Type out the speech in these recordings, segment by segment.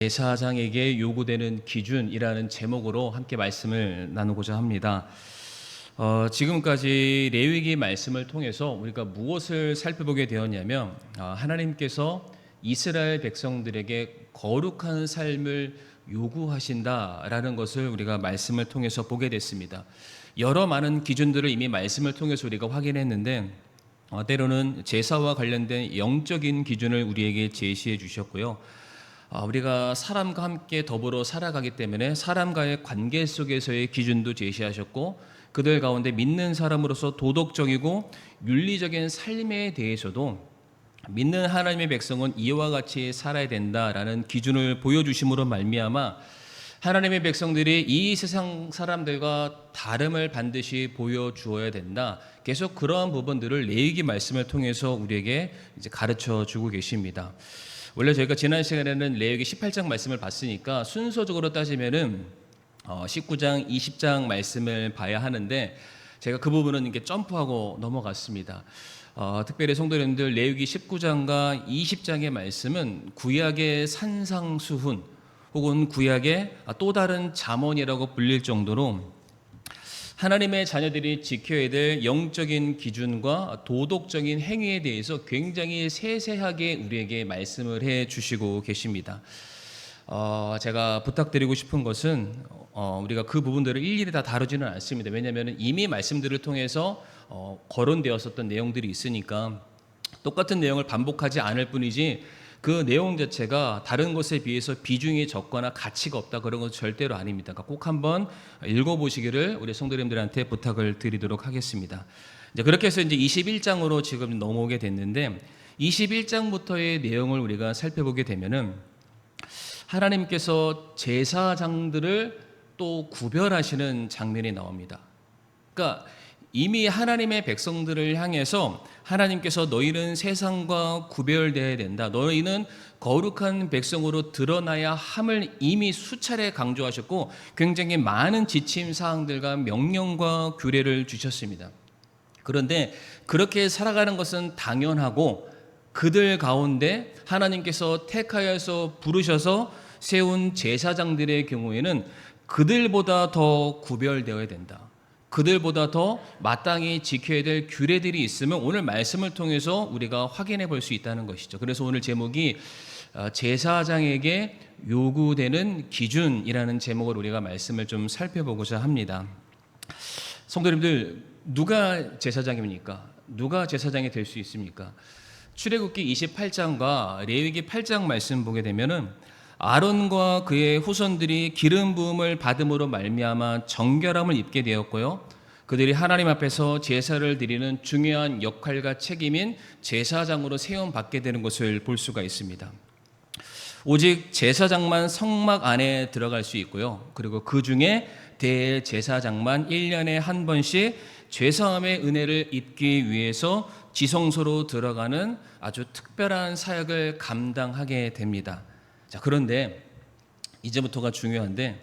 제사장에게 요구되는 기준이라는 제목으로 함께 말씀을 나누고자 합니다. 지금까지 레위기 말씀을 통해서 우리가 무엇을 살펴보게 되었냐면 하나님께서 이스라엘 백성들에게 거룩한 삶을 요구하신다라는 것을 우리가 말씀을 통해서 보게 됐습니다. 여러 많은 기준들을 이미 말씀을 통해서 우리가 확인했는데 때로는 제사와 관련된 영적인 기준을 우리에게 제시해 주셨고요. 우리가 사람과 함께 더불어 살아가기 때문에 사람과의 관계 속에서의 기준도 제시하셨고, 그들 가운데 믿는 사람으로서 도덕적이고 윤리적인 삶에 대해서도 믿는 하나님의 백성은 이와 같이 살아야 된다라는 기준을 보여주심으로 말미암아 하나님의 백성들이 이 세상 사람들과 다름을 반드시 보여주어야 된다. 계속 그러한 부분들을 레위기 말씀을 통해서 우리에게 이제 가르쳐 주고 계십니다. 원래 저희가 지난 시간에는 레위기 18장 말씀을 봤으니까 순서적으로 따지면은 19장, 20장 말씀을 봐야 하는데 제가 그 부분은 이렇게 점프하고 넘어갔습니다. 특별히 성도님들 레위기 19장과 20장의 말씀은 구약의 산상수훈 혹은 구약의 또 다른 잠언이라고 불릴 정도로 하나님의 자녀들이 지켜야 될 영적인 기준과 도덕적인 행위에 대해서 굉장히 세세하게 우리에게 말씀을 해 주시고 계십니다. 제가 부탁드리고 싶은 것은 우리가 그 부분들을 일일이 다 다루지는 않습니다. 왜냐하면 이미 말씀들을 통해서 거론되었었던 내용들이 있으니까 똑같은 내용을 반복하지 않을 뿐이지 그 내용 자체가 다른 것에 비해서 비중이 적거나 가치가 없다, 그런 건 절대로 아닙니다. 그러니까 꼭 한번 읽어보시기를 우리 성도님들한테 부탁을 드리도록 하겠습니다. 이제 그렇게 해서 이제 21장으로 지금 넘어오게 됐는데 21장부터의 내용을 우리가 살펴보게 되면은 하나님께서 제사장들을 또 구별하시는 장면이 나옵니다. 그러니까 이미 하나님의 백성들을 향해서 하나님께서 너희는 세상과 구별되어야 된다, 너희는 거룩한 백성으로 드러나야 함을 이미 수차례 강조하셨고 굉장히 많은 지침 사항들과 명령과 규례를 주셨습니다. 그런데 그렇게 살아가는 것은 당연하고 그들 가운데 하나님께서 택하여서 부르셔서 세운 제사장들의 경우에는 그들보다 더 구별되어야 된다, 그들보다 더 마땅히 지켜야 될 규례들이 있으면 오늘 말씀을 통해서 우리가 확인해 볼 수 있다는 것이죠. 그래서 오늘 제목이 제사장에게 요구되는 기준이라는 제목으로 우리가 말씀을 좀 살펴보고자 합니다. 성도님들, 누가 제사장입니까? 누가 제사장이 될 수 있습니까? 출애굽기 28장과 레위기 8장 말씀 보게 되면은 아론과 그의 후손들이 기름 부음을 받음으로 말미암아 정결함을 입게 되었고요, 그들이 하나님 앞에서 제사를 드리는 중요한 역할과 책임인 제사장으로 세움 받게 되는 것을 볼 수가 있습니다. 오직 제사장만 성막 안에 들어갈 수 있고요, 그리고 그 중에 대제사장만 1년에 한 번씩 죄사함의 은혜를 입기 위해서 지성소로 들어가는 아주 특별한 사역을 감당하게 됩니다. 자, 그런데 이제부터가 중요한데,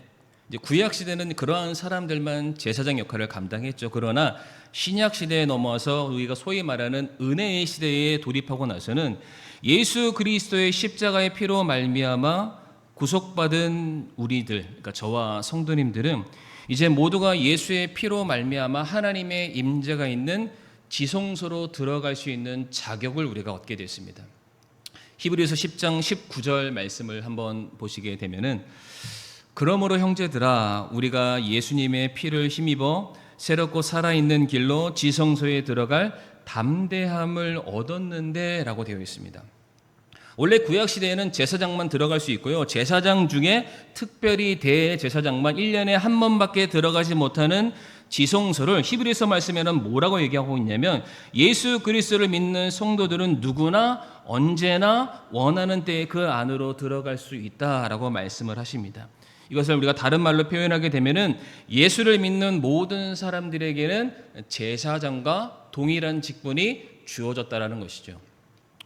이제 구약 시대는 그러한 사람들만 제사장 역할을 감당했죠. 그러나 신약 시대에 넘어와서 우리가 소위 말하는 은혜의 시대에 돌입하고 나서는 예수 그리스도의 십자가의 피로 말미암아 구속받은 우리들, 그러니까 저와 성도님들은 이제 모두가 예수의 피로 말미암아 하나님의 임재가 있는 지성소로 들어갈 수 있는 자격을 우리가 얻게 됐습니다. 히브리서 10장 19절 말씀을 한번 보시게 되면은, 그러므로 형제들아 우리가 예수님의 피를 힘입어 새롭고 살아있는 길로 지성소에 들어갈 담대함을 얻었는데 라고 되어 있습니다. 원래 구약시대에는 제사장만 들어갈 수 있고요, 제사장 중에 특별히 대제사장만 1년에 한 번밖에 들어가지 못하는 지성소를 히브리서 말씀에는 뭐라고 얘기하고 있냐면, 예수 그리스도를 믿는 성도들은 누구나 언제나 원하는 때에 그 안으로 들어갈 수 있다라고 말씀을 하십니다. 이것을 우리가 다른 말로 표현하게 되면은 예수를 믿는 모든 사람들에게는 제사장과 동일한 직분이 주어졌다라는 것이죠.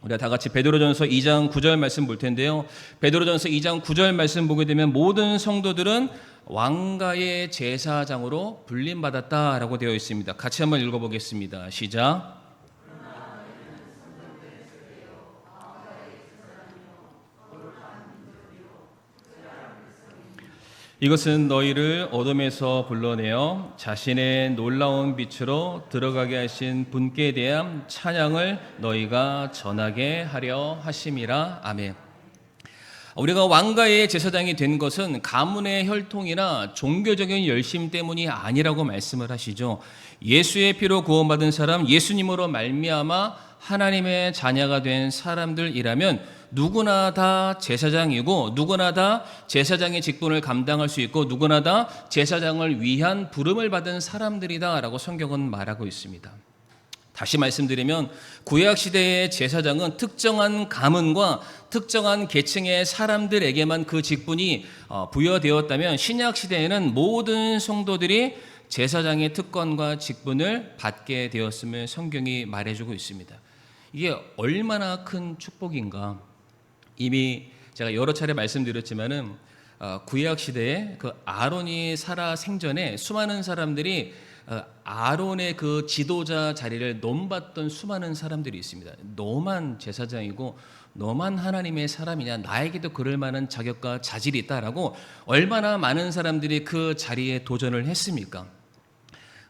우리가 다 같이 베드로전서 2장 9절 말씀 볼 텐데요, 베드로전서 2장 9절 말씀 보게 되면 모든 성도들은 왕가의 제사장으로 불림받았다라고 되어 있습니다. 같이 한번 읽어보겠습니다. 시작. 이것은 너희를 어둠에서 불러내어 자신의 놀라운 빛으로 들어가게 하신 분께 대한 찬양을 너희가 전하게 하려 하심이라. 아멘. 우리가 왕가의 제사장이 된 것은 가문의 혈통이나 종교적인 열심 때문이 아니라고 말씀을 하시죠. 예수의 피로 구원받은 사람, 예수님으로 말미암아 하나님의 자녀가 된 사람들이라면 누구나 다 제사장이고, 누구나 다 제사장의 직분을 감당할 수 있고, 누구나 다 제사장을 위한 부름을 받은 사람들이다라고 성경은 말하고 있습니다. 다시 말씀드리면 구약시대의 제사장은 특정한 가문과 특정한 계층의 사람들에게만 그 직분이 부여되었다면, 신약시대에는 모든 성도들이 제사장의 특권과 직분을 받게 되었음을 성경이 말해주고 있습니다. 이게 얼마나 큰 축복인가. 이미 제가 여러 차례 말씀드렸지만은 구약시대에 그 아론이 살아 생전에 수많은 사람들이 아론의 그 지도자 자리를 넘봤던 수많은 사람들이 있습니다. 너만 제사장이고 너만 하나님의 사람이냐, 나에게도 그럴 만한 자격과 자질이 있다라고 얼마나 많은 사람들이 그 자리에 도전을 했습니까?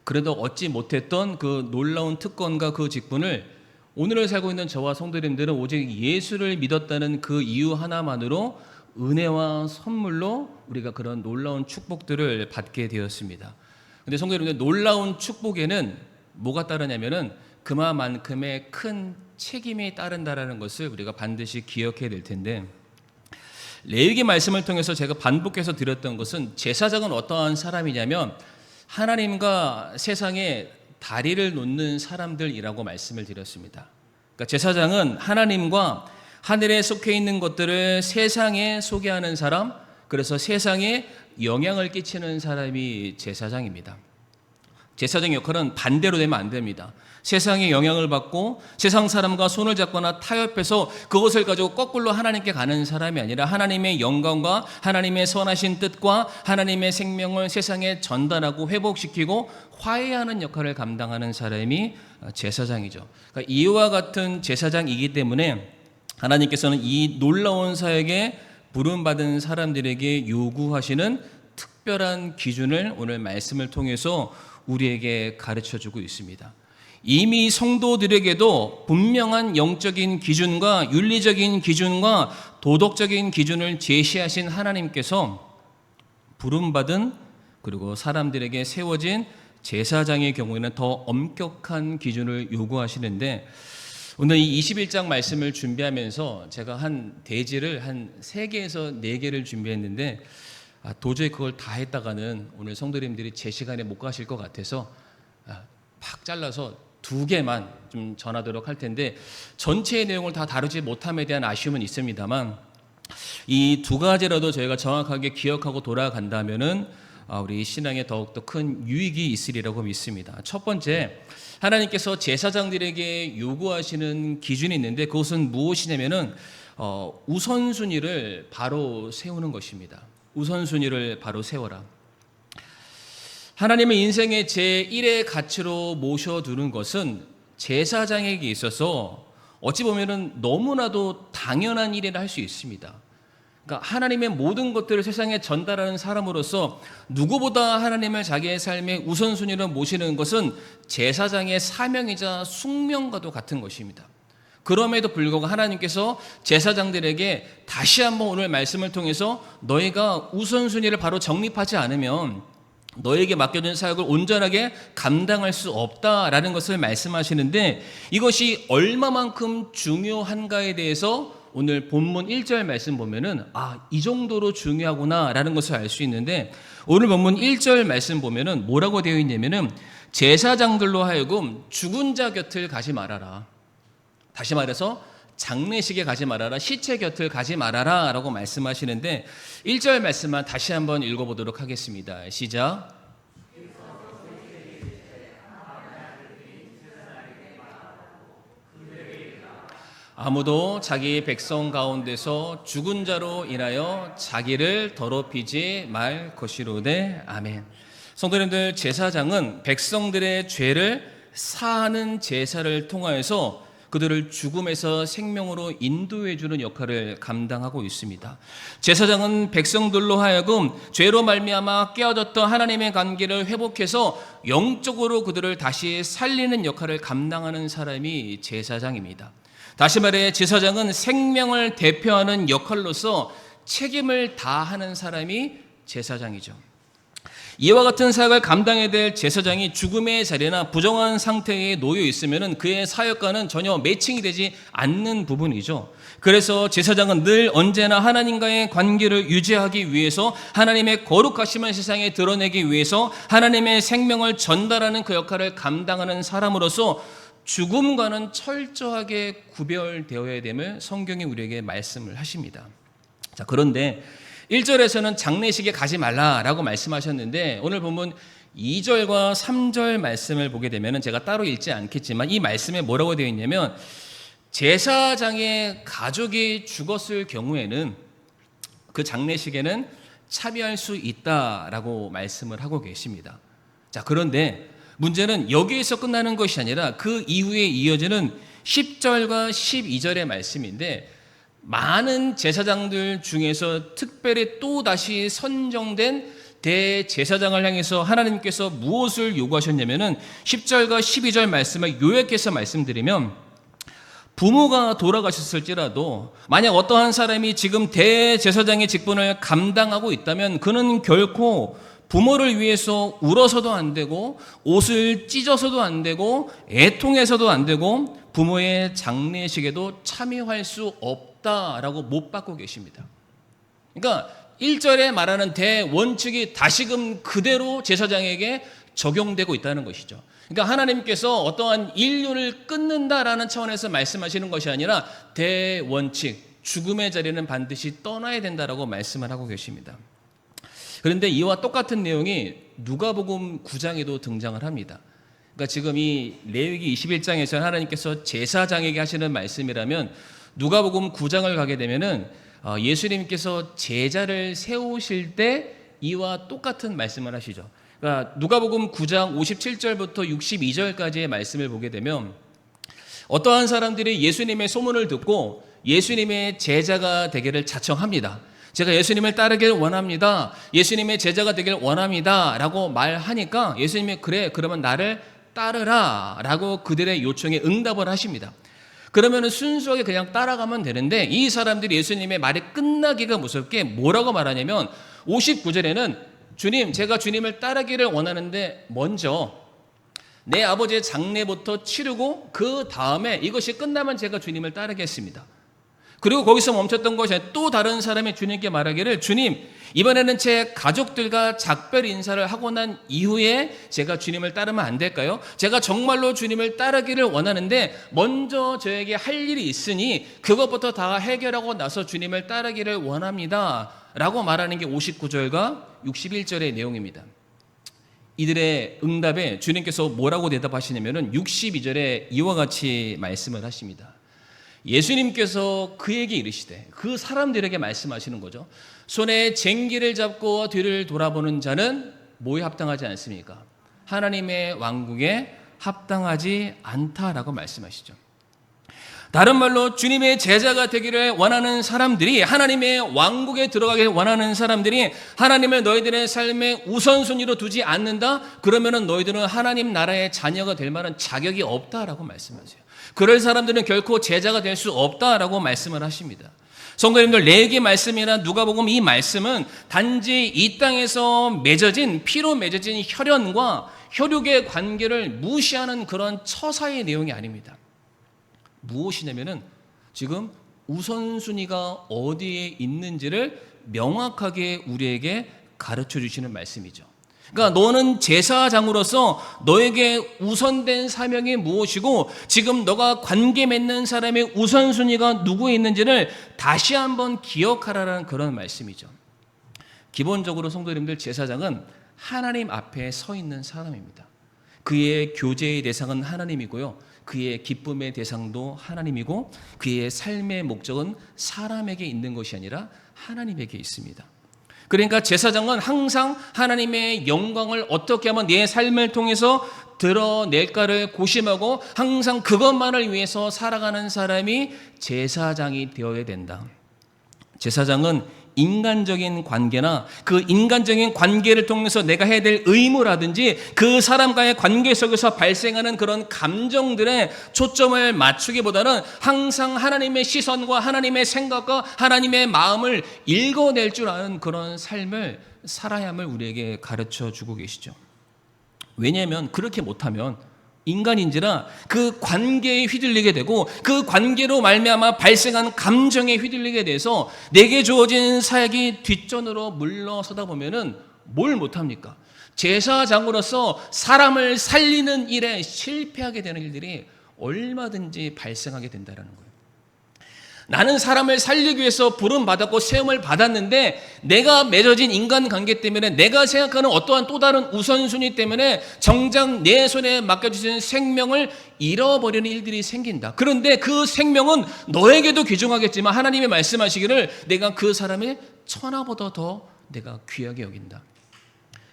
그래도 얻지 못했던 그 놀라운 특권과 그 직분을 오늘을 살고 있는 저와 성도님들은 오직 예수를 믿었다는 그 이유 하나만으로 은혜와 선물로 우리가 그런 놀라운 축복들을 받게 되었습니다. 근데 성도 여러분들, 놀라운 축복에는 뭐가 따르냐면은 그만큼의 큰 책임이 따른다라는 것을 우리가 반드시 기억해야 될 텐데, 레위기 말씀을 통해서 제가 반복해서 드렸던 것은 제사장은 어떠한 사람이냐면 하나님과 세상에 다리를 놓는 사람들이라고 말씀을 드렸습니다. 그러니까 제사장은 하나님과 하늘에 속해 있는 것들을 세상에 소개하는 사람, 그래서 세상에 영향을 끼치는 사람이 제사장입니다. 제사장의 역할은 반대로 되면 안 됩니다. 세상에 영향을 받고 세상 사람과 손을 잡거나 타협해서 그것을 가지고 거꾸로 하나님께 가는 사람이 아니라 하나님의 영광과 하나님의 선하신 뜻과 하나님의 생명을 세상에 전달하고 회복시키고 화해하는 역할을 감당하는 사람이 제사장이죠. 그러니까 이와 같은 제사장이기 때문에 하나님께서는 이 놀라운 사역에 부름받은 사람들에게 요구하시는 특별한 기준을 오늘 말씀을 통해서 우리에게 가르쳐주고 있습니다. 이미 성도들에게도 분명한 영적인 기준과 윤리적인 기준과 도덕적인 기준을 제시하신 하나님께서 부름받은, 그리고 사람들에게 세워진 제사장의 경우에는 더 엄격한 기준을 요구하시는데, 오늘 이 21장 말씀을 준비하면서 제가 한 대지를 한 3개에서 4개를 준비했는데 도저히 그걸 다 했다가는 오늘 성도님들이 제 시간에 못 가실 것 같아서 팍 잘라서 2개만 좀 전하도록 할 텐데, 전체의 내용을 다 다루지 못함에 대한 아쉬움은 있습니다만 이 2가지라도 저희가 정확하게 기억하고 돌아간다면은 우리 신앙에 더욱더 큰 유익이 있으리라고 믿습니다. 첫 번째, 하나님께서 제사장들에게 요구하시는 기준이 있는데 그것은 무엇이냐면은 우선순위를 바로 세우는 것입니다. 우선순위를 바로 세워라. 하나님의 인생의 제1의 가치로 모셔두는 것은 제사장에게 있어서 어찌 보면은 너무나도 당연한 일이라 할 수 있습니다. 그러니까 하나님의 모든 것들을 세상에 전달하는 사람으로서 누구보다 하나님을 자기의 삶의 우선순위로 모시는 것은 제사장의 사명이자 숙명과도 같은 것입니다. 그럼에도 불구하고 하나님께서 제사장들에게 다시 한번 오늘 말씀을 통해서 너희가 우선순위를 바로 정립하지 않으면 너에게 맡겨진 사역을 온전하게 감당할 수 없다라는 것을 말씀하시는데, 이것이 얼마만큼 중요한가에 대해서 오늘 본문 1절 말씀 보면은 이 정도로 중요하구나라는 것을 알 수 있는데, 오늘 본문 1절 말씀 보면은 뭐라고 되어 있냐면은 제사장들로 하여금 죽은 자 곁을 가지 말아라. 다시 말해서 장례식에 가지 말아라, 시체 곁을 가지 말아라 라고 말씀하시는데 1절 말씀만 다시 한번 읽어보도록 하겠습니다. 시작. 아무도 자기 백성 가운데서 죽은 자로 인하여 자기를 더럽히지 말 것이로되. 아멘. 성도님들, 제사장은 백성들의 죄를 사하는 제사를 통하여서 그들을 죽음에서 생명으로 인도해 주는 역할을 감당하고 있습니다. 제사장은 백성들로 하여금 죄로 말미암아 깨어졌던 하나님의 관계를 회복해서 영적으로 그들을 다시 살리는 역할을 감당하는 사람이 제사장입니다. 다시 말해 제사장은 생명을 대표하는 역할로서 책임을 다하는 사람이 제사장이죠. 이와 같은 사역을 감당해야 될 제사장이 죽음의 자리나 부정한 상태에 놓여 있으면 그의 사역과는 전혀 매칭이 되지 않는 부분이죠. 그래서 제사장은 늘 언제나 하나님과의 관계를 유지하기 위해서, 하나님의 거룩하심을 세상에 드러내기 위해서 하나님의 생명을 전달하는 그 역할을 감당하는 사람으로서 죽음과는 철저하게 구별되어야 됨을 성경이 우리에게 말씀을 하십니다. 자, 그런데 1절에서는 장례식에 가지 말라라고 말씀하셨는데, 오늘 보면 2절과 3절 말씀을 보게 되면 제가 따로 읽지 않겠지만 이 말씀에 뭐라고 되어 있냐면, 제사장의 가족이 죽었을 경우에는 그 장례식에는 참여할 수 있다라고 말씀을 하고 계십니다. 자, 그런데 문제는 여기에서 끝나는 것이 아니라 그 이후에 이어지는 10절과 12절의 말씀인데, 많은 제사장들 중에서 특별히 또다시 선정된 대제사장을 향해서 하나님께서 무엇을 요구하셨냐면은 10절과 12절 말씀을 요약해서 말씀드리면, 부모가 돌아가셨을지라도 만약 어떠한 사람이 지금 대제사장의 직분을 감당하고 있다면 그는 결코 부모를 위해서 울어서도 안 되고 옷을 찢어서도 안 되고 애통해서도 안 되고 부모의 장례식에도 참여할 수 없다라고 못 받고 계십니다. 그러니까 1절에 말하는 대원칙이 다시금 그대로 제사장에게 적용되고 있다는 것이죠. 그러니까 하나님께서 어떠한 인류를 끊는다라는 차원에서 말씀하시는 것이 아니라 대원칙, 죽음의 자리는 반드시 떠나야 된다라고 말씀을 하고 계십니다. 그런데 이와 똑같은 내용이 누가복음 9장에도 등장을 합니다. 그러니까 지금 이 레위기 21장에서 하나님께서 제사장에게 하시는 말씀이라면, 누가복음 9장을 가게 되면은 예수님께서 제자를 세우실 때 이와 똑같은 말씀을 하시죠. 그러니까 누가복음 9장 57절부터 62절까지의 말씀을 보게 되면, 어떠한 사람들이 예수님의 소문을 듣고 예수님의 제자가 되기를 자청합니다. 제가 예수님을 따르길 원합니다. 예수님의 제자가 되길 원합니다. 라고 말하니까 예수님이 그래, 그러면 나를 따르라 라고 그들의 요청에 응답을 하십니다. 그러면 순수하게 그냥 따라가면 되는데, 이 사람들이 예수님의 말이 끝나기가 무섭게 뭐라고 말하냐면 59절에는 주님, 제가 주님을 따르기를 원하는데 먼저 내 아버지의 장례부터 치르고 그 다음에 이것이 끝나면 제가 주님을 따르겠습니다. 그리고 거기서 멈췄던 것이 또 다른 사람이 주님께 말하기를, 주님, 이번에는 제 가족들과 작별 인사를 하고 난 이후에 제가 주님을 따르면 안 될까요? 제가 정말로 주님을 따르기를 원하는데 먼저 저에게 할 일이 있으니 그것부터 다 해결하고 나서 주님을 따르기를 원합니다 라고 말하는 게 59절과 61절의 내용입니다. 이들의 응답에 주님께서 뭐라고 대답하시냐면 62절에 이와 같이 말씀을 하십니다. 예수님께서 그에게 이르시되, 그 사람들에게 말씀하시는 거죠. 손에 쟁기를 잡고 뒤를 돌아보는 자는 뭐에 합당하지 않습니까? 하나님의 왕국에 합당하지 않다라고 말씀하시죠. 다른 말로 주님의 제자가 되기를 원하는 사람들이, 하나님의 왕국에 들어가길 원하는 사람들이 하나님을 너희들의 삶의 우선순위로 두지 않는다? 그러면은 너희들은 하나님 나라의 자녀가 될 만한 자격이 없다라고 말씀하세요. 그럴 사람들은 결코 제자가 될 수 없다라고 말씀을 하십니다. 성도님들, 레위기 말씀이나 누가복음 이 말씀은 단지 이 땅에서 맺어진, 피로 맺어진 혈연과 혈육의 관계를 무시하는 그런 처사의 내용이 아닙니다. 무엇이냐면은 지금 우선순위가 어디에 있는지를 명확하게 우리에게 가르쳐 주시는 말씀이죠. 그러니까 너는 제사장으로서 너에게 우선된 사명이 무엇이고 지금 너가 관계 맺는 사람의 우선순위가 누구에 있는지를 다시 한번 기억하라는 그런 말씀이죠. 기본적으로 성도님들, 제사장은 하나님 앞에 서 있는 사람입니다. 그의 교제의 대상은 하나님이고요, 그의 기쁨의 대상도 하나님이고, 그의 삶의 목적은 사람에게 있는 것이 아니라 하나님에게 있습니다. 그러니까 제사장은 항상 하나님의 영광을 어떻게 하면 내 삶을 통해서 드러낼까를 고심하고 항상 그것만을 위해서 살아가는 사람이 제사장이 되어야 된다. 제사장은 인간적인 관계나 그 인간적인 관계를 통해서 내가 해야 될 의무라든지 그 사람과의 관계 속에서 발생하는 그런 감정들에 초점을 맞추기보다는 항상 하나님의 시선과 하나님의 생각과 하나님의 마음을 읽어낼 줄 아는 그런 삶을 살아야 함을 우리에게 가르쳐 주고 계시죠. 왜냐하면 그렇게 못하면 인간인지라 그 관계에 휘둘리게 되고 그 관계로 말미암아 발생한 감정에 휘둘리게 돼서 내게 주어진 사역이 뒷전으로 물러서다 보면은 뭘 못합니까? 제사장으로서 사람을 살리는 일에 실패하게 되는 일들이 얼마든지 발생하게 된다는 거예요. 나는 사람을 살리기 위해서 부름받았고 세움을 받았는데 내가 맺어진 인간관계 때문에 내가 생각하는 어떠한 또 다른 우선순위 때문에 정작 내 손에 맡겨주신 생명을 잃어버리는 일들이 생긴다. 그런데 그 생명은 너에게도 귀중하겠지만 하나님이 말씀하시기를 내가 그 사람의 천하보다 더 내가 귀하게 여긴다.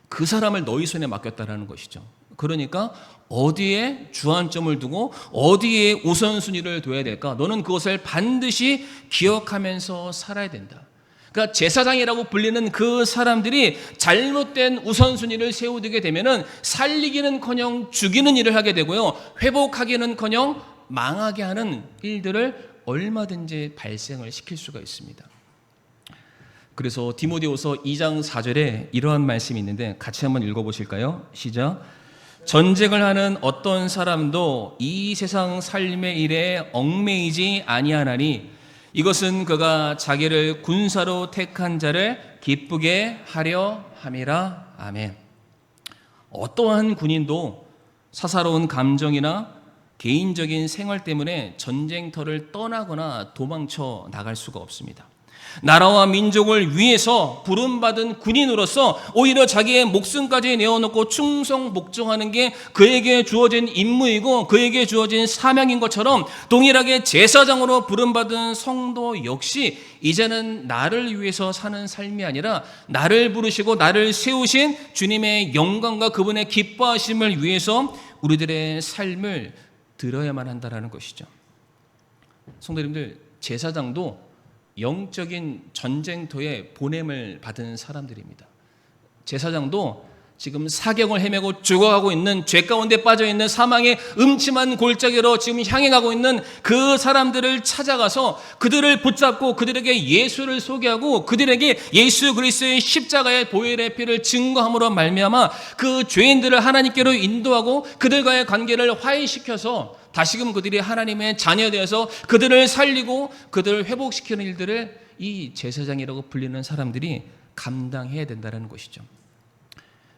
그 사람을 너희 손에 맡겼다라는 것이죠. 그러니까 어디에 주안점을 두고 어디에 우선순위를 둬야 될까? 너는 그것을 반드시 기억하면서 살아야 된다. 그러니까 제사장이라고 불리는 그 사람들이 잘못된 우선순위를 세우게 되면은 살리기는커녕 죽이는 일을 하게 되고요, 회복하기는커녕 망하게 하는 일들을 얼마든지 발생을 시킬 수가 있습니다. 그래서 디모데후서 2장 4절에 이러한 말씀이 있는데 같이 한번 읽어보실까요? 시작. 전쟁을 하는 어떤 사람도 이 세상 삶의 일에 얽매이지 아니하나니 이것은 그가 자기를 군사로 택한 자를 기쁘게 하려 함이라. 아멘. 어떠한 군인도 사사로운 감정이나 개인적인 생활 때문에 전쟁터를 떠나거나 도망쳐 나갈 수가 없습니다. 나라와 민족을 위해서 부름받은 군인으로서 오히려 자기의 목숨까지 내어놓고 충성 복종하는 게 그에게 주어진 임무이고 그에게 주어진 사명인 것처럼 동일하게 제사장으로 부름받은 성도 역시 이제는 나를 위해서 사는 삶이 아니라 나를 부르시고 나를 세우신 주님의 영광과 그분의 기뻐하심을 위해서 우리들의 삶을 들어야만 한다는 것이죠. 성도님들, 제사장도 영적인 전쟁터에 보냄을 받은 사람들입니다. 제사장도 지금 사경을 헤매고 죽어가고 있는 죄 가운데 빠져있는 사망의 음침한 골짜기로 지금 향해 가고 있는 그 사람들을 찾아가서 그들을 붙잡고 그들에게 예수를 소개하고 그들에게 예수 그리스도의 십자가의 보혈의 피를 증거함으로 말미암아 그 죄인들을 하나님께로 인도하고 그들과의 관계를 화해시켜서 다시금 그들이 하나님의 자녀 되어서 그들을 살리고 그들을 회복시키는 일들을 이 제사장이라고 불리는 사람들이 감당해야 된다는 것이죠.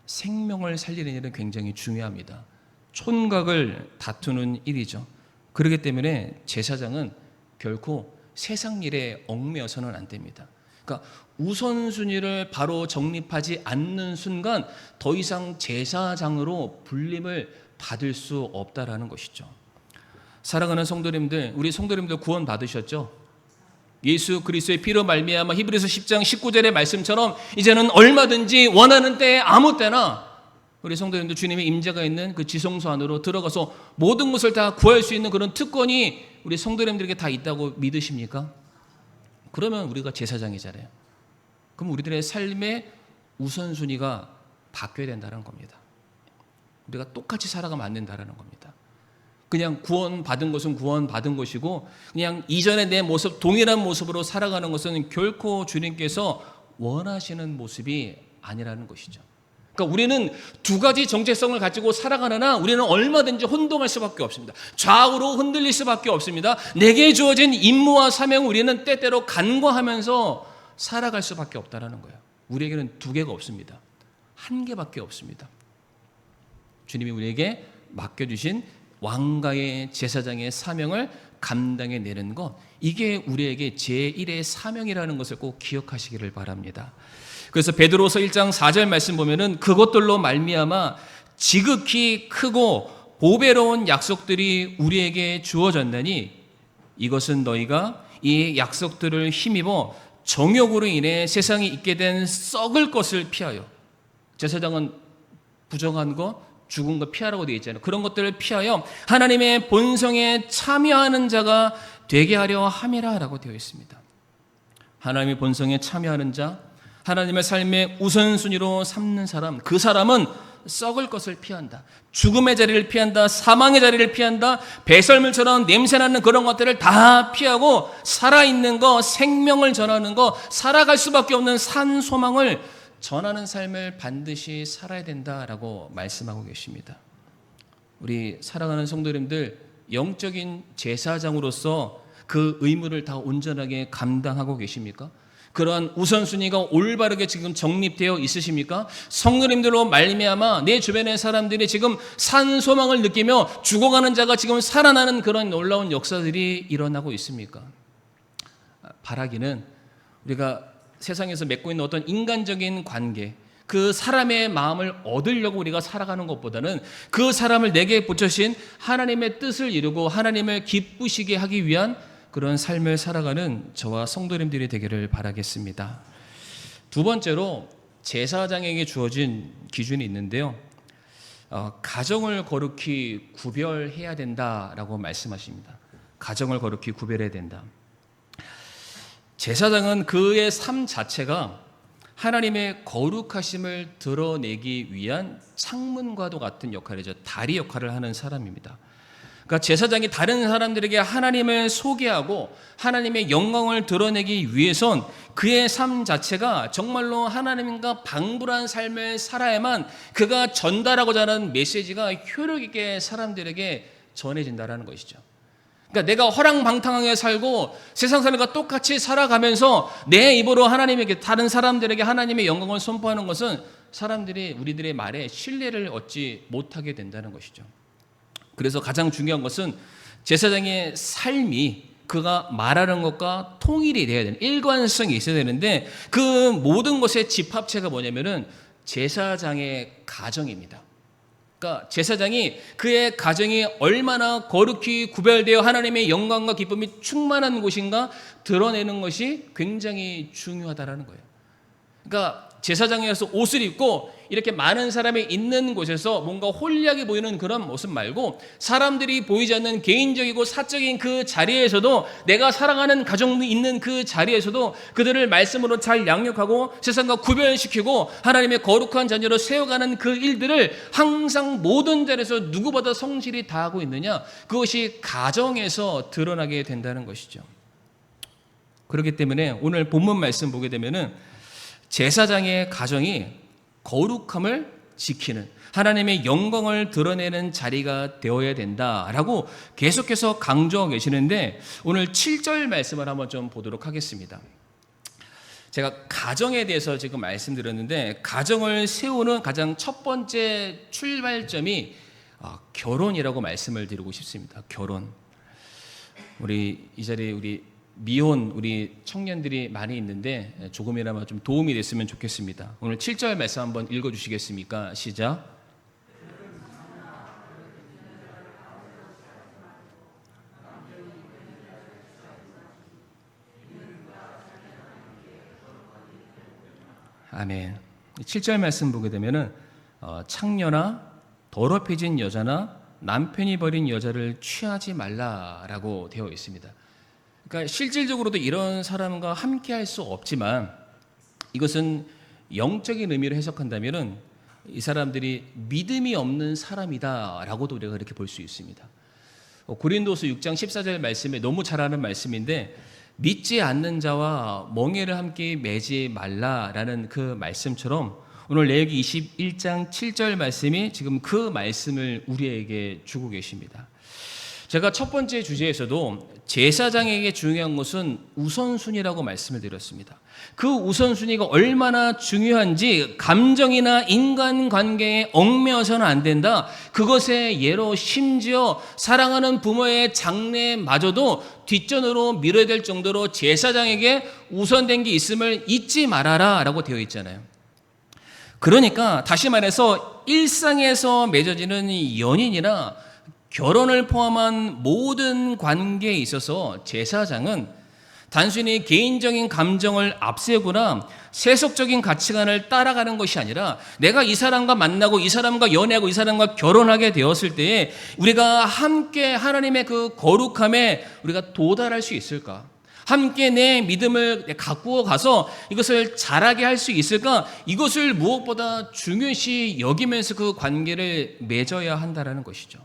생명을 살리는 일은 굉장히 중요합니다. 촌각을 다투는 일이죠. 그렇기 때문에 제사장은 결코 세상 일에 얽매여서는 안 됩니다. 그러니까 우선순위를 바로 정립하지 않는 순간 더 이상 제사장으로 불림을 받을 수 없다라는 것이죠. 사랑하는 성도님들, 우리 성도님들 구원 받으셨죠? 예수 그리스도의 피로 말미암아 히브리서 10장 19절의 말씀처럼 이제는 얼마든지 원하는 때에 아무 때나 우리 성도님들 주님의 임재가 있는 그 지성소 안으로 들어가서 모든 것을 다 구할 수 있는 그런 특권이 우리 성도님들에게 다 있다고 믿으십니까? 그러면 우리가 제사장이잖아요. 그럼 우리들의 삶의 우선순위가 바뀌어야 된다는 겁니다. 우리가 똑같이 살아가면 안 된다는 겁니다. 그냥 구원받은 것은 구원받은 것이고 그냥 이전의 내 모습, 동일한 모습으로 살아가는 것은 결코 주님께서 원하시는 모습이 아니라는 것이죠. 그러니까 우리는 두 가지 정체성을 가지고 살아가느나 우리는 얼마든지 혼동할 수밖에 없습니다. 좌우로 흔들릴 수밖에 없습니다. 내게 주어진 임무와 사명을 우리는 때때로 간과하면서 살아갈 수밖에 없다는 거예요. 우리에게는 두 개가 없습니다. 한 개밖에 없습니다. 주님이 우리에게 맡겨주신 왕가의 제사장의 사명을 감당해 내는 것, 이게 우리에게 제1의 사명이라는 것을 꼭 기억하시기를 바랍니다. 그래서 베드로서 1장 4절 말씀 보면은 그것들로 말미암아 지극히 크고 보배로운 약속들이 우리에게 주어졌나니 이것은 너희가 이 약속들을 힘입어 정욕으로 인해 세상에 있게 된 썩을 것을 피하여. 제사장은 부정한 것, 죽은 거 피하라고 되어 있잖아요. 그런 것들을 피하여 하나님의 본성에 참여하는 자가 되게 하려 함이라라고 되어 있습니다. 하나님의 본성에 참여하는 자, 하나님의 삶의 우선순위로 삼는 사람, 그 사람은 썩을 것을 피한다. 죽음의 자리를 피한다. 사망의 자리를 피한다. 배설물처럼 냄새나는 그런 것들을 다 피하고 살아있는 거, 생명을 전하는 거, 살아갈 수밖에 없는 산 소망을 전하는 삶을 반드시 살아야 된다라고 말씀하고 계십니다. 우리 사랑하는 성도님들, 영적인 제사장으로서 그 의무를 다 온전하게 감당하고 계십니까? 그러한 우선순위가 올바르게 지금 정립되어 있으십니까? 성도님들로 말미암아 내 주변의 사람들이 지금 산 소망을 느끼며 죽어가는 자가 지금 살아나는 그런 놀라운 역사들이 일어나고 있습니까? 바라기는 우리가 세상에서 맺고 있는 어떤 인간적인 관계, 그 사람의 마음을 얻으려고 우리가 살아가는 것보다는 그 사람을 내게 붙여신 하나님의 뜻을 이루고 하나님을 기쁘시게 하기 위한 그런 삶을 살아가는 저와 성도님들이 되기를 바라겠습니다. 두 번째로 제사장에게 주어진 기준이 있는데요. 가정을 거룩히 구별해야 된다라고 말씀하십니다. 가정을 거룩히 구별해야 된다. 제사장은 그의 삶 자체가 하나님의 거룩하심을 드러내기 위한 창문과도 같은 역할이죠. 다리 역할을 하는 사람입니다. 그러니까 제사장이 다른 사람들에게 하나님을 소개하고 하나님의 영광을 드러내기 위해선 그의 삶 자체가 정말로 하나님과 방불한 삶을 살아야만 그가 전달하고자 하는 메시지가 효력 있게 사람들에게 전해진다는 것이죠. 그러니까 내가 허랑방탕하게 살고 세상 사람과 똑같이 살아가면서 내 입으로 하나님에게, 다른 사람들에게 하나님의 영광을 선포하는 것은 사람들이 우리들의 말에 신뢰를 얻지 못하게 된다는 것이죠. 그래서 가장 중요한 것은 제사장의 삶이 그가 말하는 것과 통일이 돼야 되는, 일관성이 있어야 되는데 그 모든 것의 집합체가 뭐냐면은 제사장의 가정입니다. 그러니까 제사장이 그의 가정이 얼마나 거룩히 구별되어 하나님의 영광과 기쁨이 충만한 곳인가 드러내는 것이 굉장히 중요하다라는 거예요. 그러니까 제사장에서 옷을 입고 이렇게 많은 사람이 있는 곳에서 뭔가 홀리하게 보이는 그런 모습 말고 사람들이 보이지 않는 개인적이고 사적인 그 자리에서도, 내가 사랑하는 가정이 있는 그 자리에서도 그들을 말씀으로 잘 양육하고 세상과 구별시키고 하나님의 거룩한 자녀로 세워가는 그 일들을 항상 모든 자리에서 누구보다 성실히 다하고 있느냐, 그것이 가정에서 드러나게 된다는 것이죠. 그렇기 때문에 오늘 본문 말씀 보게 되면은 제사장의 가정이 거룩함을 지키는, 하나님의 영광을 드러내는 자리가 되어야 된다라고 계속해서 강조하고 계시는데 오늘 7절 말씀을 한번 좀 보도록 하겠습니다. 제가 가정에 대해서 지금 말씀드렸는데 가정을 세우는 가장 첫 번째 출발점이 결혼이라고 말씀을 드리고 싶습니다. 결혼. 우리 이 자리에 미혼 우리 청년들이 많이 있는데 조금이나마 좀 도움이 됐으면 좋겠습니다. 오늘 7절 말씀 한번 읽어주시겠습니까? 시작. 아멘. 7절 말씀 보게 되면은 창녀나 더럽혀진 여자나 남편이 버린 여자를 취하지 말라라고 되어 있습니다. 그러니까 실질적으로도 이런 사람과 함께 할 수 없지만 이것은 영적인 의미로 해석한다면은 이 사람들이 믿음이 없는 사람이다라고도 우리가 그렇게 볼 수 있습니다. 고린도서 6장 14절 말씀에 너무 잘 아는 말씀인데 믿지 않는 자와 멍에를 함께 매지 말라라는 그 말씀처럼 오늘 레위기 21장 7절 말씀이 지금 그 말씀을 우리에게 주고 계십니다. 제가 첫 번째 주제에서도 제사장에게 중요한 것은 우선순위라고 말씀을 드렸습니다. 그 우선순위가 얼마나 중요한지 감정이나 인간관계에 얽매여서는 안 된다. 그것의 예로 심지어 사랑하는 부모의 장례마저도 뒷전으로 미뤄야 될 정도로 제사장에게 우선된 게 있음을 잊지 말아라 라고 되어 있잖아요. 그러니까 다시 말해서 일상에서 맺어지는 연인이나 결혼을 포함한 모든 관계에 있어서 제사장은 단순히 개인적인 감정을 앞세우거나 세속적인 가치관을 따라가는 것이 아니라 내가 이 사람과 만나고 이 사람과 연애하고 이 사람과 결혼하게 되었을 때에 우리가 함께 하나님의 그 거룩함에 우리가 도달할 수 있을까? 함께 내 믿음을 가꾸어 가서 이것을 자라게 할 수 있을까? 이것을 무엇보다 중요시 여기면서 그 관계를 맺어야 한다는 것이죠.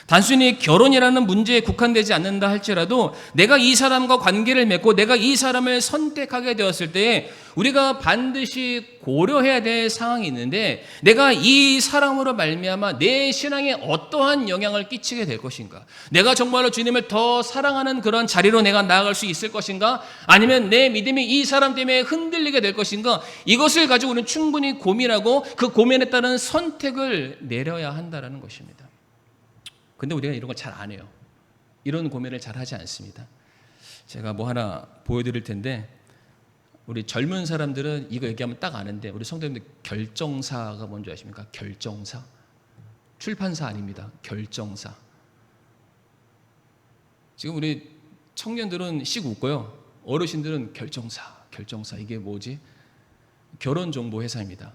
단순히 결혼이라는 문제에 국한되지 않는다 할지라도 내가 이 사람과 관계를 맺고 내가 이 사람을 선택하게 되었을 때 우리가 반드시 고려해야 될 상황이 있는데 내가 이 사람으로 말미암아 내 신앙에 어떠한 영향을 끼치게 될 것인가? 내가 정말로 주님을 더 사랑하는 그런 자리로 내가 나아갈 수 있을 것인가? 아니면 내 믿음이 이 사람 때문에 흔들리게 될 것인가? 이것을 가지고 우리는 충분히 고민하고 그 고민에 따른 선택을 내려야 한다는 것입니다. 근데 우리가 이런 걸 잘 안 해요. 이런 고민을 잘 하지 않습니다. 제가 뭐 하나 보여드릴 텐데 우리 젊은 사람들은 이거 얘기하면 딱 아는데 우리 성도님들 결정사가 뭔지 아십니까? 결정사. 출판사 아닙니다. 결정사. 지금 우리 청년들은 씩 웃고요. 어르신들은 결정사. 이게 뭐지? 결혼정보회사입니다.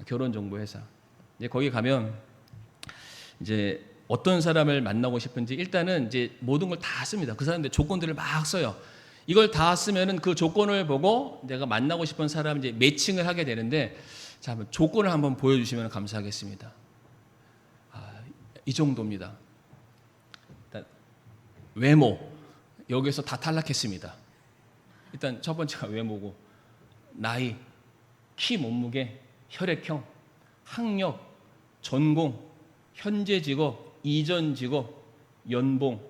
결혼정보회사. 이제 거기 가면 이제 어떤 사람을 만나고 싶은지 일단은 이제 모든 걸 다 씁니다. 그 사람들 조건들을 막 써요. 이걸 다 쓰면은 그 조건을 보고 내가 만나고 싶은 사람 이제 매칭을 하게 되는데 자, 한번 조건을 한번 보여주시면 감사하겠습니다. 이 정도입니다. 일단 외모 여기서 다 탈락했습니다. 일단 첫 번째가 외모고 나이, 키, 몸무게, 혈액형, 학력, 전공, 현재 직업, 이전 직업, 연봉,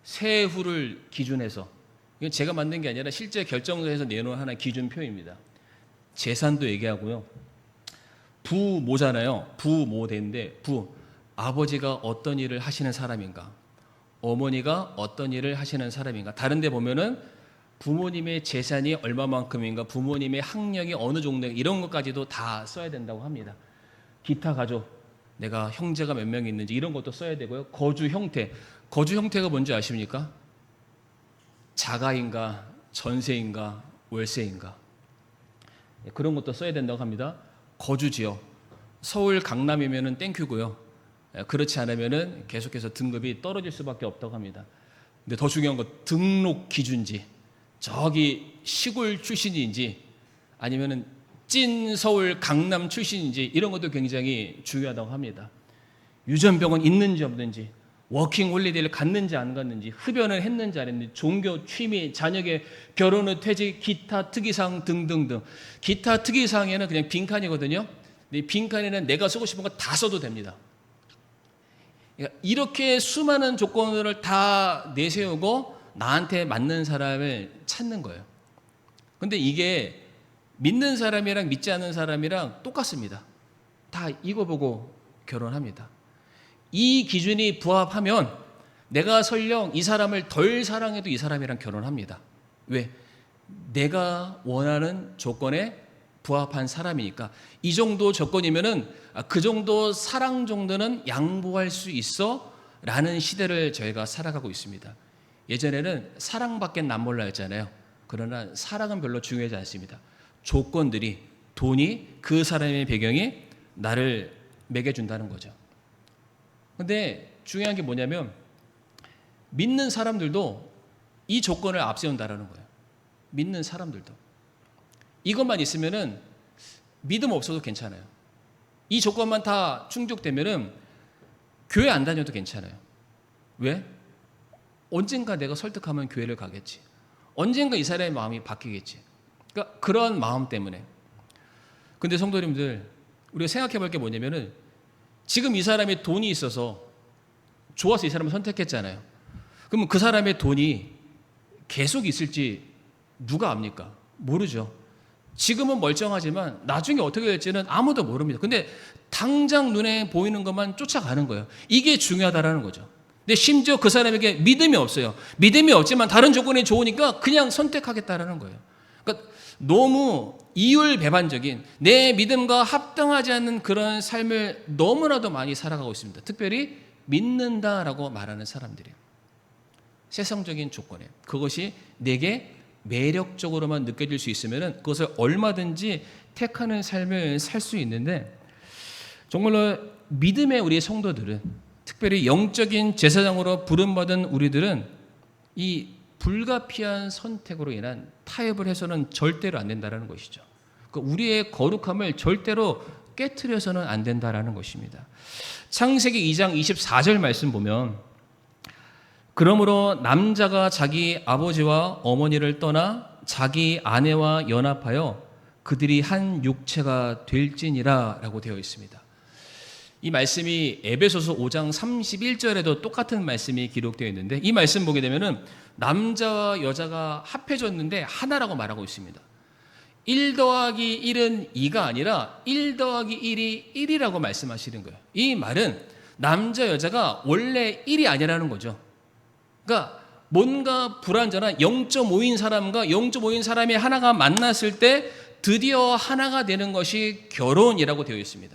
세후를 기준해서 이건 제가 만든 게 아니라 실제 결정서에서 내놓은 하나의 기준표입니다. 재산도 얘기하고요. 부모잖아요. 부모대인데 아버지가 어떤 일을 하시는 사람인가, 어머니가 어떤 일을 하시는 사람인가. 다른 데 보면은 부모님의 재산이 얼마만큼인가, 부모님의 학력이 어느 정도 이런 것까지도 다 써야 된다고 합니다. 기타 가족, 내가 형제가 몇 명 있는지 이런 것도 써야 되고요. 거주 형태가 뭔지 아십니까? 자가인가, 전세인가, 월세인가 그런 것도 써야 된다고 합니다. 거주 지역, 서울 강남이면은 땡큐고요. 그렇지 않으면은 계속해서 등급이 떨어질 수밖에 없다고 합니다. 근데 더 중요한 건 등록 기준지, 저기 시골 출신인지 아니면은 찐 서울 강남 출신인지 이런 것도 굉장히 중요하다고 합니다. 유전병은 있는지 없는지, 워킹 홀리데이를 갔는지 안 갔는지, 흡연을 했는지 안 했는지, 종교, 취미, 자녀의 결혼 후 퇴직, 기타 특이사항 등등등. 기타 특이사항에는 그냥 빈칸이거든요. 근데 이 빈칸에는 내가 쓰고 싶은 거 다 써도 됩니다. 그러니까 이렇게 수많은 조건을 다 내세우고 나한테 맞는 사람을 찾는 거예요. 근데 이게 믿는 사람이랑 믿지 않는 사람이랑 똑같습니다. 다 이거 보고 결혼합니다. 이 기준이 부합하면 내가 설령 이 사람을 덜 사랑해도 이 사람이랑 결혼합니다. 왜? 내가 원하는 조건에 부합한 사람이니까. 이 정도 조건이면은 그 정도 사랑 정도는 양보할 수 있어 라는 시대를 저희가 살아가고 있습니다. 예전에는 사랑밖에 남 몰라 했잖아요. 그러나 사랑은 별로 중요하지 않습니다. 조건들이, 돈이, 그 사람의 배경이 나를 매겨준다는 거죠. 근데 중요한 게 뭐냐면 믿는 사람들도 이 조건을 앞세운다라는 거예요. 믿는 사람들도. 이것만 있으면은 믿음 없어도 괜찮아요. 이 조건만 다 충족되면은 교회 안 다녀도 괜찮아요. 왜? 언젠가 내가 설득하면 교회를 가겠지. 언젠가 이 사람의 마음이 바뀌겠지. 그러니까 그런 마음 때문에. 근데 성도님들, 우리가 생각해 볼 게 뭐냐면은 지금 이 사람이 돈이 있어서 좋아서 이 사람을 선택했잖아요. 그러면 그 사람의 돈이 계속 있을지 누가 압니까? 모르죠. 지금은 멀쩡하지만 나중에 어떻게 될지는 아무도 모릅니다. 근데 당장 눈에 보이는 것만 쫓아가는 거예요. 이게 중요하다라는 거죠. 근데 심지어 그 사람에게 믿음이 없어요. 믿음이 없지만 다른 조건이 좋으니까 그냥 선택하겠다라는 거예요. 그러니까 너무 이율배반적인 내 믿음과 합당하지 않는 그런 삶을 너무나도 많이 살아가고 있습니다. 특별히 믿는다라고 말하는 사람들이에요. 세상적인 조건이에요. 그것이 내게 매력적으로만 느껴질 수 있으면 그것을 얼마든지 택하는 삶을 살 수 있는데, 정말로 믿음의 우리 성도들은, 특별히 영적인 제사장으로 부름받은 우리들은 이 불가피한 선택으로 인한 타협을 해서는 절대로 안 된다는 것이죠. 우리의 거룩함을 절대로 깨트려서는 안 된다는 것입니다. 창세기 2장 24절 말씀 보면, 그러므로 남자가 자기 아버지와 어머니를 떠나 자기 아내와 연합하여 그들이 한 육체가 될지니라 라고 되어 있습니다. 이 말씀이 에베소서 5장 31절에도 똑같은 말씀이 기록되어 있는데, 이 말씀 보게 되면은 남자와 여자가 합해졌는데 하나라고 말하고 있습니다. 1 더하기 1은 2가 아니라 1 더하기 1이 1이라고 말씀하시는 거예요. 이 말은 남자 여자가 원래 1이 아니라는 거죠. 그러니까 뭔가 불완전한 0.5인 사람과 0.5인 사람이 하나가 만났을 때 드디어 하나가 되는 것이 결혼이라고 되어 있습니다.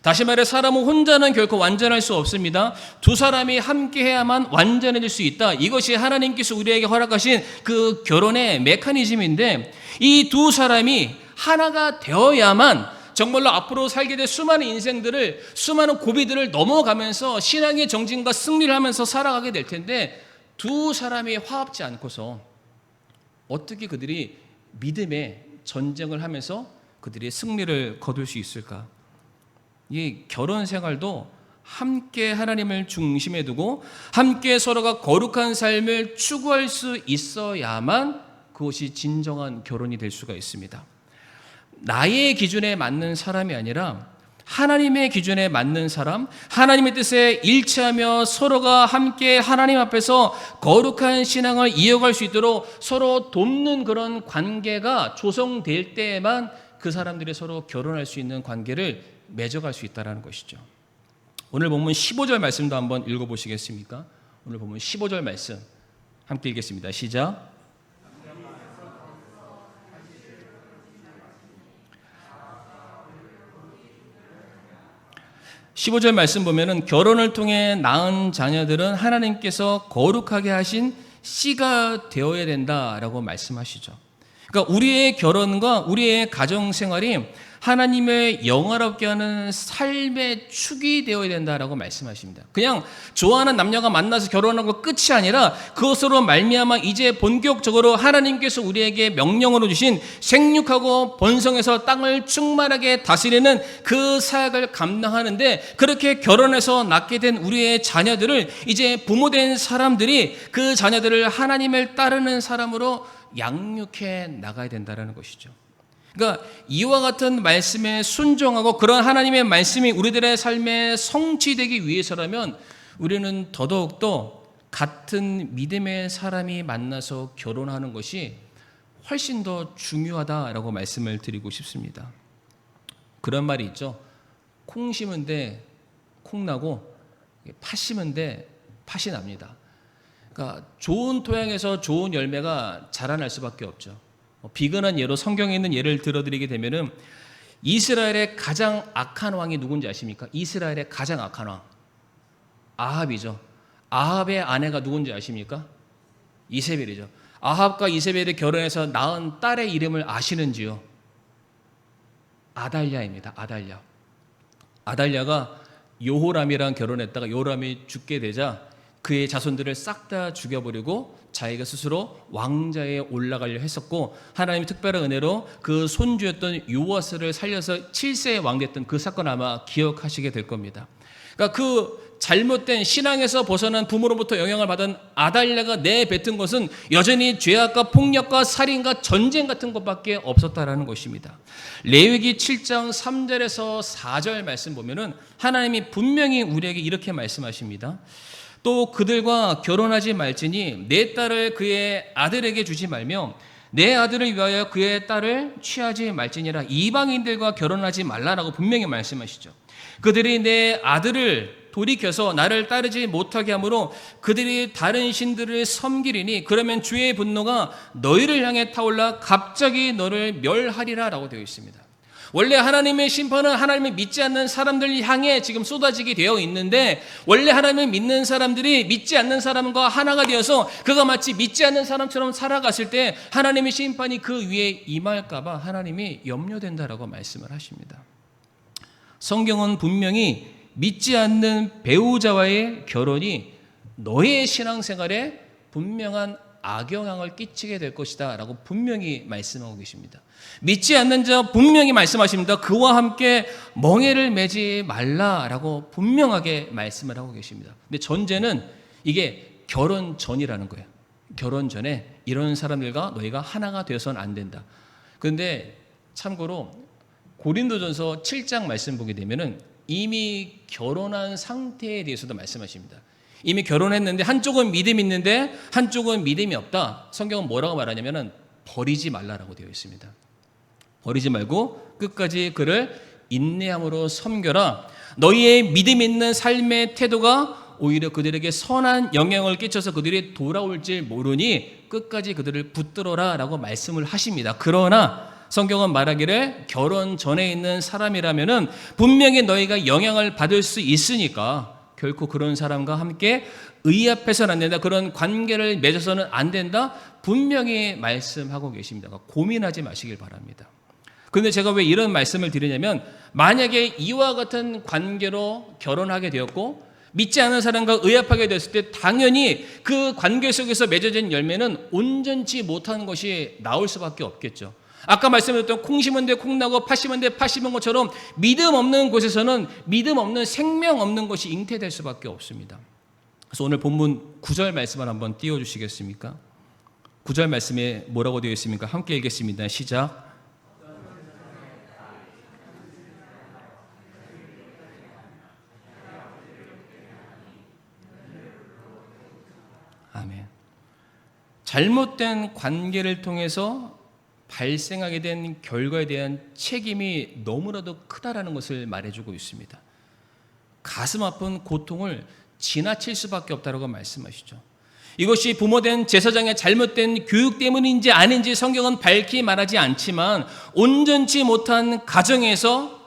다시 말해 사람은 혼자는 결코 완전할 수 없습니다. 두 사람이 함께 해야만 완전해질 수 있다. 이것이 하나님께서 우리에게 허락하신 그 결혼의 메커니즘인데, 이 두 사람이 하나가 되어야만 정말로 앞으로 살게 될 수많은 인생들을, 수많은 고비들을 넘어가면서 신앙의 정진과 승리를 하면서 살아가게 될 텐데, 두 사람이 화합지 않고서 어떻게 그들이 믿음의 전쟁을 하면서 그들이 승리를 거둘 수 있을까? 이 결혼 생활도 함께 하나님을 중심에 두고 함께 서로가 거룩한 삶을 추구할 수 있어야만 그것이 진정한 결혼이 될 수가 있습니다. 나의 기준에 맞는 사람이 아니라 하나님의 기준에 맞는 사람, 하나님의 뜻에 일치하며 서로가 함께 하나님 앞에서 거룩한 신앙을 이어갈 수 있도록 서로 돕는 그런 관계가 조성될 때에만 그 사람들이 서로 결혼할 수 있는 관계를 맺어갈 수 있다는 것이죠. 오늘 본문 15절 말씀도 한번 읽어보시겠습니까? 오늘 본문 15절 말씀 함께 읽겠습니다. 시작. 15절 말씀 보면은 결혼을 통해 낳은 자녀들은 하나님께서 거룩하게 하신 씨가 되어야 된다라고 말씀하시죠. 그러니까 우리의 결혼과 우리의 가정 생활이 하나님의 영화롭게 하는 삶의 축이 되어야 된다라고 말씀하십니다. 그냥 좋아하는 남녀가 만나서 결혼한 것 끝이 아니라 그것으로 말미암아 이제 본격적으로 하나님께서 우리에게 명령으로 주신 생육하고 번성해서 땅을 충만하게 다스리는 그 사역을 감당하는데, 그렇게 결혼해서 낳게 된 우리의 자녀들을 이제 부모된 사람들이 그 자녀들을 하나님을 따르는 사람으로 양육해 나가야 된다는 것이죠. 그러니까 이와 같은 말씀에 순종하고 그런 하나님의 말씀이 우리들의 삶에 성취되기 위해서라면 우리는 더더욱더 같은 믿음의 사람이 만나서 결혼하는 것이 훨씬 더 중요하다라고 말씀을 드리고 싶습니다. 그런 말이 있죠. 콩 심은 데 콩 나고 팥 심은 데 팥이 납니다. 그러니까 좋은 토양에서 좋은 열매가 자라날 수밖에 없죠. 비근한 예로 성경에 있는 예를 들어드리게 되면은 이스라엘의 가장 악한 왕이 누군지 아십니까? 이스라엘의 가장 악한 왕 아합이죠. 아합의 아내가 누군지 아십니까? 이세벨이죠. 아합과 이세벨이 결혼해서 낳은 딸의 이름을 아시는지요? 아달랴입니다. 아달랴. 아달랴가 요호람이랑 결혼했다가 요호람이 죽게 되자 그의 자손들을 싹 다 죽여버리고 자기가 스스로 왕자에 올라가려 했었고, 하나님의 특별한 은혜로 그 손주였던 요아스를 살려서 7세의 왕 됐던 그 사건 아마 기억하시게 될 겁니다. 그러니까 그 잘못된 신앙에서 벗어난 부모로부터 영향을 받은 아달랴가 내뱉은 것은 여전히 죄악과 폭력과 살인과 전쟁 같은 것밖에 없었다라는 것입니다. 레위기 7장 3절에서 4절 말씀 보면은 하나님이 분명히 우리에게 이렇게 말씀하십니다. 또 그들과 결혼하지 말지니 내 딸을 그의 아들에게 주지 말며 내 아들을 위하여 그의 딸을 취하지 말지니라. 이방인들과 결혼하지 말라라고 분명히 말씀하시죠. 그들이 내 아들을 돌이켜서 나를 따르지 못하게 하므로 그들이 다른 신들을 섬기리니 그러면 주의 분노가 너희를 향해 타올라 갑자기 너를 멸하리라 라고 되어 있습니다. 원래 하나님의 심판은 하나님을 믿지 않는 사람들 향해 지금 쏟아지게 되어 있는데, 원래 하나님을 믿는 사람들이 믿지 않는 사람과 하나가 되어서 그가 마치 믿지 않는 사람처럼 살아갔을 때 하나님의 심판이 그 위에 임할까 봐 하나님이 염려된다라고 말씀을 하십니다. 성경은 분명히 믿지 않는 배우자와의 결혼이 너의 신앙생활에 분명한 악영향을 끼치게 될 것이다 라고 분명히 말씀하고 계십니다. 믿지 않는 자 분명히 말씀하십니다. 그와 함께 멍에를 매지 말라라고 분명하게 말씀을 하고 계십니다. 근데 전제는 이게 결혼 전이라는 거예요. 결혼 전에 이런 사람들과 너희가 하나가 되어서는 안 된다. 그런데 참고로 고린도전서 7장 말씀 보게 되면은 이미 결혼한 상태에 대해서도 말씀하십니다. 이미 결혼했는데 한쪽은 믿음이 있는데 한쪽은 믿음이 없다. 성경은 뭐라고 말하냐면은 버리지 말라라고 되어 있습니다. 버리지 말고 끝까지 그를 인내함으로 섬겨라. 너희의 믿음 있는 삶의 태도가 오히려 그들에게 선한 영향을 끼쳐서 그들이 돌아올지 모르니 끝까지 그들을 붙들어라 라고 말씀을 하십니다. 그러나 성경은 말하기를 결혼 전에 있는 사람이라면은 분명히 너희가 영향을 받을 수 있으니까 결코 그런 사람과 함께 의합해서는 안 된다. 그런 관계를 맺어서는 안 된다. 분명히 말씀하고 계십니다. 고민하지 마시길 바랍니다. 그런데 제가 왜 이런 말씀을 드리냐면, 만약에 이와 같은 관계로 결혼하게 되었고 믿지 않은 사람과 의합하게 됐을 때 당연히 그 관계 속에서 맺어진 열매는 온전치 못하는 것이 나올 수밖에 없겠죠. 아까 말씀드렸던 콩 심은 데 콩 나고 팥 심은 데 팥 심은 것처럼 믿음 없는 곳에서는 믿음 없는 생명 없는 것이 잉태될 수밖에 없습니다. 그래서 오늘 본문 9절 말씀을 한번 띄워주시겠습니까? 9절 말씀에 뭐라고 되어 있습니까? 함께 읽겠습니다. 시작. 아멘. 잘못된 관계를 통해서 발생하게 된 결과에 대한 책임이 너무나도 크다라는 것을 말해주고 있습니다. 가슴 아픈 고통을 지나칠 수밖에 없다고 말씀하시죠. 이것이 부모된 제사장의 잘못된 교육 때문인지 아닌지 성경은 밝히 말하지 않지만, 온전치 못한 가정에서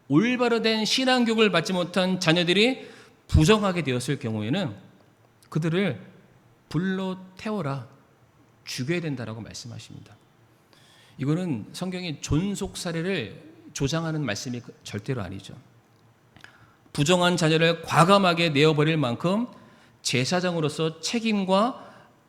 올바로 된 신앙교육을 받지 못한 자녀들이 부정하게 되었을 경우에는 그들을 불로 태워라, 죽여야 된다라고 말씀하십니다. 이거는 성경이 존속 사례를 조장하는 말씀이 절대로 아니죠. 부정한 자녀를 과감하게 내어버릴 만큼 제사장으로서 책임과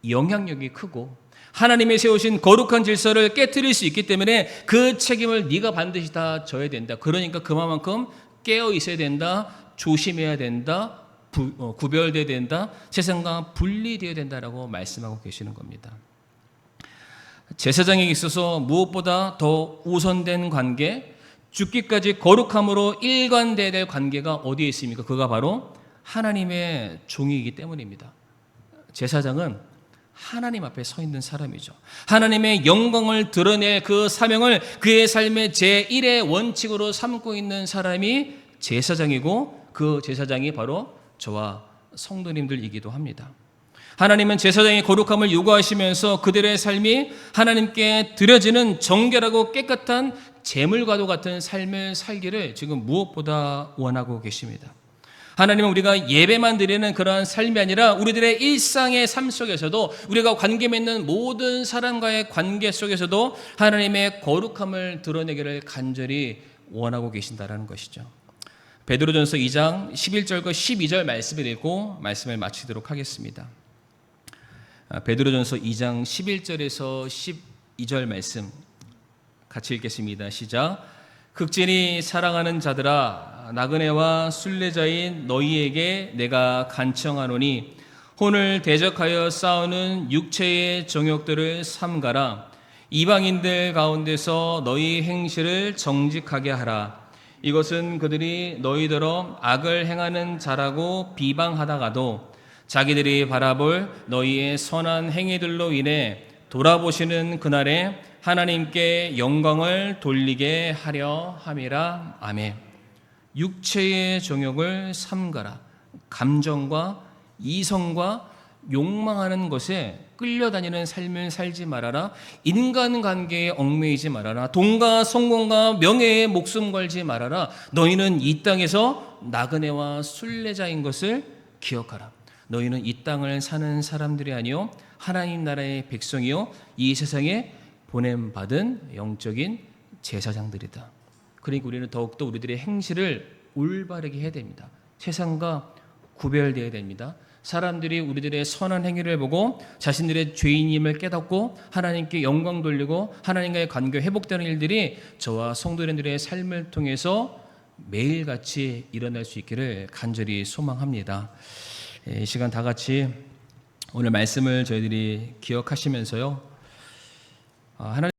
영향력이 크고 하나님이 세우신 거룩한 질서를 깨트릴 수 있기 때문에 그 책임을 네가 반드시 다 져야 된다. 그러니까 그만큼 깨어 있어야 된다. 조심해야 된다. 구별되어야 된다. 세상과 분리되어야 된다라고 말씀하고 계시는 겁니다. 제사장에게 있어서 무엇보다 더 우선된 관계, 죽기까지 거룩함으로 일관되어야 될 관계가 어디에 있습니까? 그가 바로 하나님의 종이기 때문입니다. 제사장은 하나님 앞에 서 있는 사람이죠. 하나님의 영광을 드러낼 그 사명을 그의 삶의 제1의 원칙으로 삼고 있는 사람이 제사장이고, 그 제사장이 바로 저와 성도님들이기도 합니다. 하나님은 제사장의 거룩함을 요구하시면서 그들의 삶이 하나님께 드려지는 정결하고 깨끗한 제물과도 같은 삶을 살기를 지금 무엇보다 원하고 계십니다. 하나님은 우리가 예배만 드리는 그러한 삶이 아니라 우리들의 일상의 삶 속에서도, 우리가 관계 맺는 모든 사람과의 관계 속에서도 하나님의 거룩함을 드러내기를 간절히 원하고 계신다라는 것이죠. 베드로전서 2장 11절과 12절 말씀을 읽고 말씀을 마치도록 하겠습니다. 베드로전서 2장 11절에서 12절 말씀 같이 읽겠습니다. 시작. 극진히 사랑하는 자들아, 나그네와 순례자인 너희에게 내가 간청하노니 혼을 대적하여 싸우는 육체의 정욕들을 삼가라. 이방인들 가운데서 너희 행실을 정직하게 하라. 이것은 그들이 너희더러 악을 행하는 자라고 비방하다가도 자기들이 바라볼 너희의 선한 행위들로 인해 돌아보시는 그날에 하나님께 영광을 돌리게 하려 함이라. 아멘. 육체의 정욕을 삼가라. 감정과 이성과 욕망하는 것에 끌려다니는 삶을 살지 말아라. 인간관계에 얽매이지 말아라. 돈과 성공과 명예에 목숨 걸지 말아라. 너희는 이 땅에서 나그네와 순례자인 것을 기억하라. 너희는 이 땅을 사는 사람들이 아니요 하나님 나라의 백성이요 이 세상에 보냄받은 영적인 제사장들이다. 그러니까 우리는 더욱더 우리들의 행실을 올바르게 해야 됩니다. 세상과 구별되어야 됩니다. 사람들이 우리들의 선한 행위를 보고 자신들의 죄인임을 깨닫고 하나님께 영광 돌리고 하나님과의 관계 회복되는 일들이 저와 성도님들의 삶을 통해서 매일같이 일어날 수 있기를 간절히 소망합니다. 이 시간 다 같이 오늘 말씀을 저희들이 기억하시면서요. 하나님